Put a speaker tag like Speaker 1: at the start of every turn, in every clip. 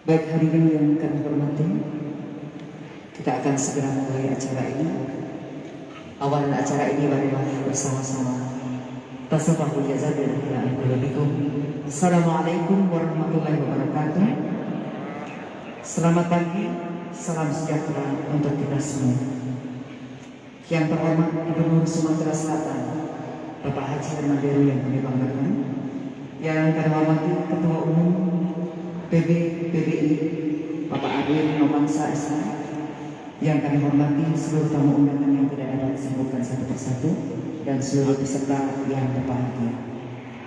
Speaker 1: Baik hadirin yang kami hormati, kita akan segera mulai acara ini. Awalan acara ini marilah bersama-sama tasawwuful jazakallahu. Assalamualaikum warahmatullahi wabarakatuh. Selamat pagi, salam sejahtera untuk kita semua. Yang terhormat Gubernur Sumatera Selatan, Bapak Haji Herman Deru yang kami banggakan. Yang kami hormati Ketua Umum PBI Bapak Adil Novansa SH. Yang kami hormati seluruh tamu undangan yang tidak dapat disebutkan satu persatu dan seluruh peserta yang berbahagia.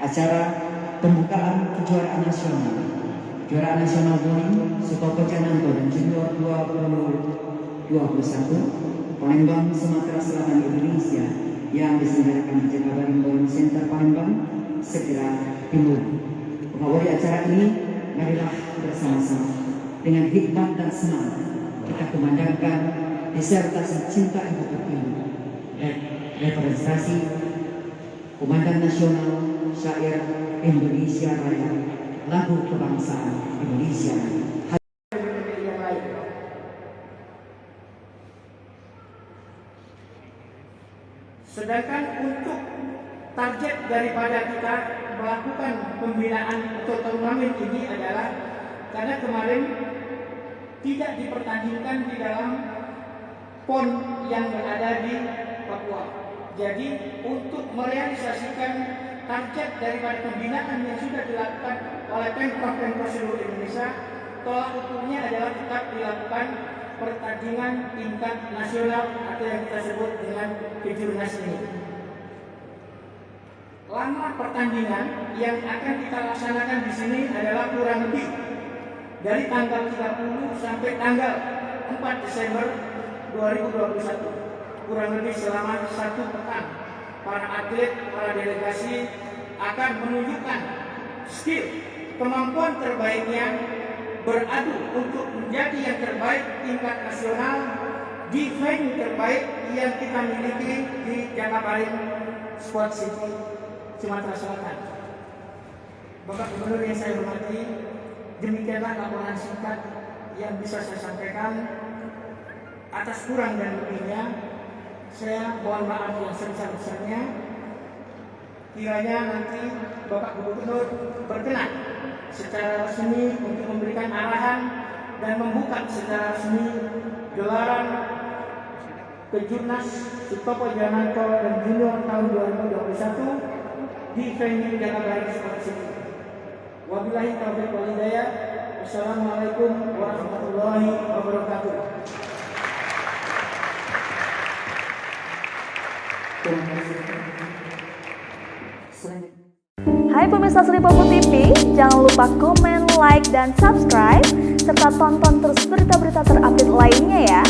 Speaker 1: Acara pembukaan kejuaraan nasional bowling Sutopo Cananto dan Junior 2021 Palembang Sumatera Selatan Indonesia yang diselenggarakan di Jakabaring Bowling Center Palembang segera dimulai. Mengawali acara ini, marilah bersama-sama dengan hikmat dan semangat kita kumandangkan disertasi cinta Ibu Pertiwi, representasi Komandan Nasional Syair Indonesia Raya, lagu kebangsaan Indonesia.
Speaker 2: Sedangkan untuk target daripada kita melakukan pembinaan atau turnamen ini adalah karena kemarin tidak dipertandingkan di dalam PON yang berada di Papua. Jadi untuk merealisasikan target daripada pembinaan yang sudah dilakukan oleh Pemprov seluruh Indonesia, tolak ukurnya adalah tetap dilakukan pertandingan tingkat nasional atau yang kita sebut dengan Kejurnas ini. Lama pertandingan yang akan kita laksanakan di sini adalah kurang lebih dari tanggal 30 sampai tanggal 4 Desember 2021. Kurang lebih selama 1 pekan, para atlet, para delegasi akan menunjukkan skill, kemampuan terbaiknya beradu untuk menjadi yang terbaik tingkat nasional di venue terbaik yang kita miliki di Jakabaring Sport City, Sumatera Selatan. Bapak Gubernur yang saya hormati, demikianlah laporan singkat yang bisa saya sampaikan. Atas kurang dan lebihnya, saya mohon maaf yang sebesar-besarnya. Kiranya nanti Bapak Gubernur berkenan secara resmi untuk memberikan arahan dan membuka secara resmi gelaran Kejurnas Sutopo Cananto dan Junior tahun 2021 di venue Jakabaring Sport City. Wabillahi taufiq wal hidayah. Wassalamualaikum warahmatullahi wabarakatuh.
Speaker 3: Hai pemirsa Sri Popo TV, jangan lupa komen, like, dan subscribe, serta tonton terus berita-berita terupdate lainnya ya.